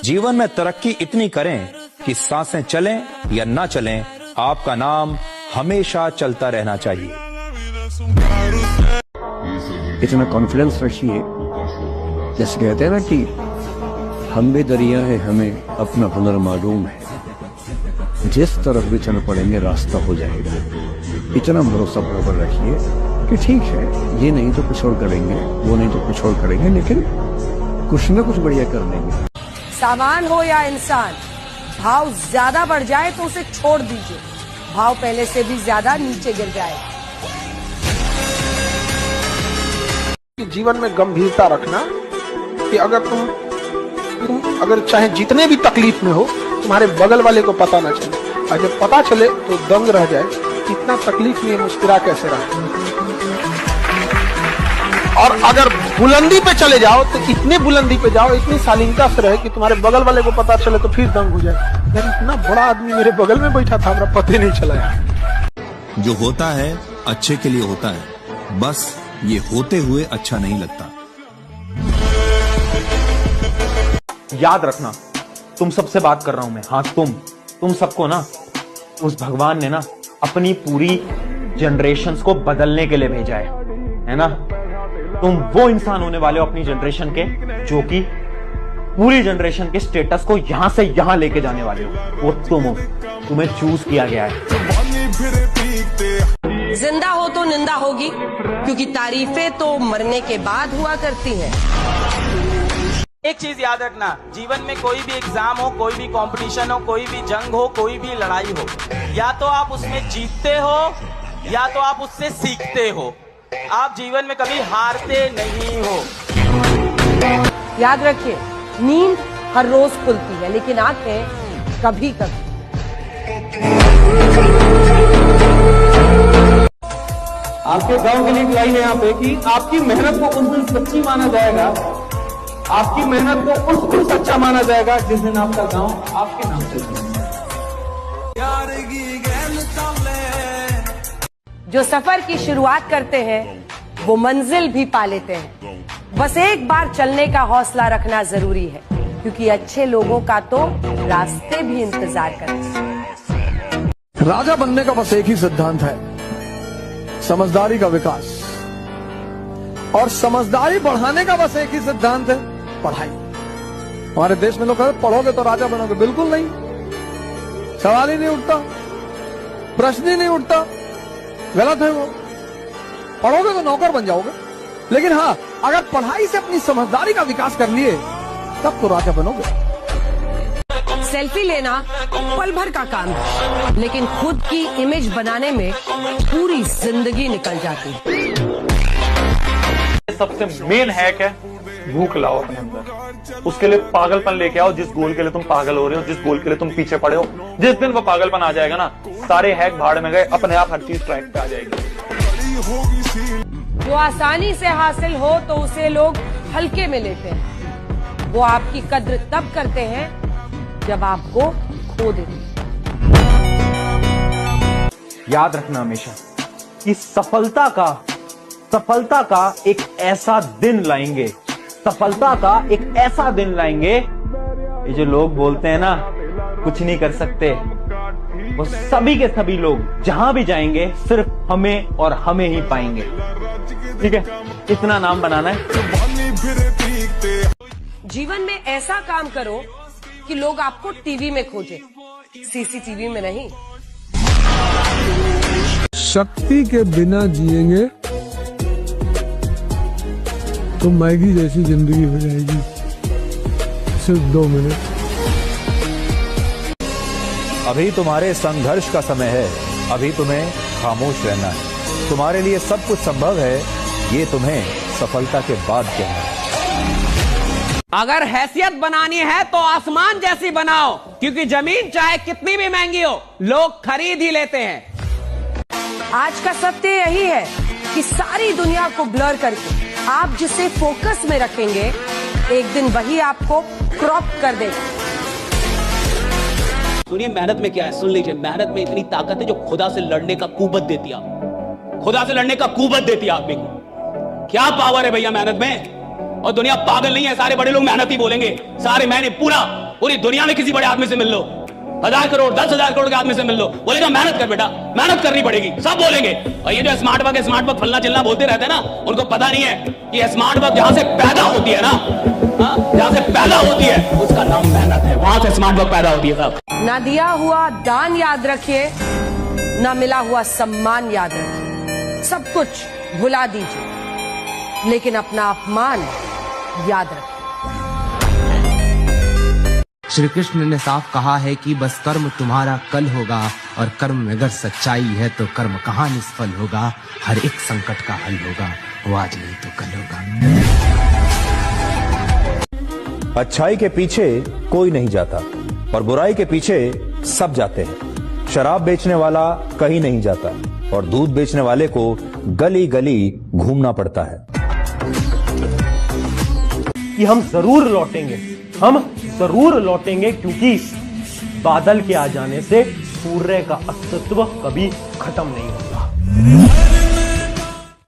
जीवन में तरक्की इतनी करें कि सांसें चलें या ना चलें, आपका नाम हमेशा चलता रहना चाहिए। इतना कॉन्फिडेंस रखिए, जैसे कहते हैं ना कि हम भी दरिया है, हमें अपना हुनर मालूम है, जिस तरफ भी चल पड़ेंगे रास्ता हो जाएगा। इतना भरोसा बराबर रखिए कि ठीक है, ये नहीं तो कुछ और करेंगे, वो नहीं तो कुछ और करेंगे, लेकिन कुछ न कुछ बढ़िया कर लेंगे। सामान हो या इंसान, भाव ज्यादा बढ़ जाए तो उसे छोड़ दीजिए, भाव पहले से भी ज्यादा नीचे गिर जाए। जीवन में गंभीरता रखना कि अगर तुम अगर चाहे जितने भी तकलीफ में हो, तुम्हारे बगल वाले को पता ना चले, और जब पता चले तो दंग रह जाए, इतना तकलीफ में मुस्कुरा कैसे रहा। और अगर बुलंदी पे चले जाओ तो इतने बुलंदी पे जाओ, इतनी शालीनता से रहे कि तुम्हारे बगल वाले को पता चले तो फिर दंग हो जाए, यार इतना बड़ा आदमी मेरे बगल में बैठा था, हमरा पता नहीं चला यार। जो होता है अच्छे के लिए होता है, बस ये होते हुए अच्छा नहीं लगता। याद रखना, तुम सबसे बात कर रहा हूं मैं। हाँ, तुम सबको ना उस भगवान ने ना अपनी पूरी जनरेशन्स को बदलने के लिए भेजा है ना। तुम वो इंसान होने वाले हो अपनी जनरेशन के, जो कि पूरी जनरेशन के स्टेटस को यहां से यहां लेके जाने वाले हो। वो तुम हो, तुम्हें चूज किया गया है। जिंदा हो तो निंदा होगी, क्योंकि तारीफें तो मरने के बाद हुआ करती हैं। एक चीज याद रखना, जीवन में कोई भी एग्जाम हो, कोई भी कंपटीशन हो, कोई भी जंग हो, कोई भी लड़ाई हो, या तो आप उसमें जीतते हो या तो आप उससे सीखते हो। आप जीवन में कभी हारते नहीं हो। याद रखिए, नींद हर रोज खुलती है, लेकिन आंखें कभी कभी। आपके गांव के लिए एक लाइन है यहाँ पे कि आपकी मेहनत को उस दिन सच्ची माना जाएगा, आपकी मेहनत को उस दिन सच्चा माना जाएगा जिस दिन आपका गांव आपके नाम से। जो सफर की शुरुआत करते हैं वो मंजिल भी पा लेते हैं। बस एक बार चलने का हौसला रखना जरूरी है, क्योंकि अच्छे लोगों का तो रास्ते भी इंतजार करते हैं। राजा बनने का बस एक ही सिद्धांत है, समझदारी का विकास, और समझदारी बढ़ाने का बस एक ही सिद्धांत है, पढ़ाई। हमारे देश में लोग कहते पढ़ोगे तो राजा बनोगे, बिल्कुल नहीं, सवाल ही नहीं उठता, प्रश्न ही नहीं उठता, गलत है वो। पढ़ोगे तो नौकर बन जाओगे, लेकिन हाँ, अगर पढ़ाई से अपनी समझदारी का विकास कर लिए तब तो राजा बनोगे। सेल्फी लेना पल भर का काम है, लेकिन खुद की इमेज बनाने में पूरी जिंदगी निकल जाती है। सबसे मेन हैक है, भूख लाओ अपने अंदर। उसके लिए पागलपन लेके आओ, जिस गोल के लिए तुम पागल हो रहे हो, जिस गोल के लिए तुम पीछे पड़े हो। जिस दिन वो पागलपन आ जाएगा ना, सारे हैक भाड़ में गए, अपने आप हर चीज ट्रैक पे आ जाएगी। जो आसानी से हासिल हो तो उसे लोग हल्के में लेते हैं। वो आपकी कद्र तब करते हैं जब आपको खो देते हैं। याद रखना हमेशा कि सफलता का एक ऐसा दिन लाएंगे, सफलता का एक ऐसा दिन लाएंगे, ये जो लोग बोलते हैं ना कुछ नहीं कर सकते, वो सभी के सभी लोग जहां भी जाएंगे सिर्फ हमें और हमें ही पाएंगे। ठीक है, इतना नाम बनाना है। जीवन में ऐसा काम करो कि लोग आपको टीवी में खोजें, सीसीटीवी में नहीं। शक्ति के बिना जिएंगे तो मैगी जैसी जिंदगी हो जाएगी, सिर्फ 2 मिनट। अभी तुम्हारे संघर्ष का समय है, अभी तुम्हें खामोश रहना है। तुम्हारे लिए सब कुछ संभव है, ये तुम्हें सफलता के बाद कहना है। अगर हैसियत बनानी है तो आसमान जैसी बनाओ, क्योंकि जमीन चाहे कितनी भी महंगी हो, लोग खरीद ही लेते हैं। आज का सत्य यही है कि सारी दुनिया को ब्लर करके आप जिसे फोकस में रखेंगे, एक दिन वही आपको क्रॉप कर देगा। सुनिए, मेहनत में क्या है, सुन लीजिए। मेहनत में इतनी ताकत है जो खुदा से लड़ने का कुव्वत देती है, खुदा से लड़ने का कुव्वत देती है आदमी को। क्या पावर है भैया मेहनत में। और दुनिया पागल नहीं है, सारे बड़े लोग मेहनती बोलेंगे, सारे मैंने पूरी दुनिया में किसी बड़े आदमी से मिल लो, 1000 करोड़ 10,000 करोड़ के आदमी से मिल लो, बोलेगा मेहनत कर बेटा, मेहनत करनी पड़ेगी, सब बोलेंगे। और ये जो स्मार्ट वर्क फलना चिल्ला बोलते रहते हैं ना, उनको पता नहीं है कि स्मार्ट वर्क जहां से पैदा होती है ना, जहां से पैदा होती है उसका नाम मेहनत है, वहां से स्मार्ट वर्क पैदा होती है साहब। ना दिया हुआ दान याद रखिए, ना मिला हुआ सम्मान याद रखिए, सब कुछ भुला दीजिए, लेकिन अपना अपमान याद रखिए। श्री कृष्ण ने साफ कहा है कि बस कर्म तुम्हारा कल होगा, और कर्म में अगर सच्चाई है तो कर्म कहाँ निष्फल होगा, हर एक संकट का हल होगा, वो आज नहीं तो कल होगा। अच्छाई के पीछे कोई नहीं जाता और बुराई के पीछे सब जाते हैं। शराब बेचने वाला कहीं नहीं जाता और दूध बेचने वाले को गली गली घूमना पड़ता है। कि हम जरूर लौटेंगे क्योंकि बादल के आ जाने से सूर्य का अस्तित्व कभी खत्म नहीं होगा।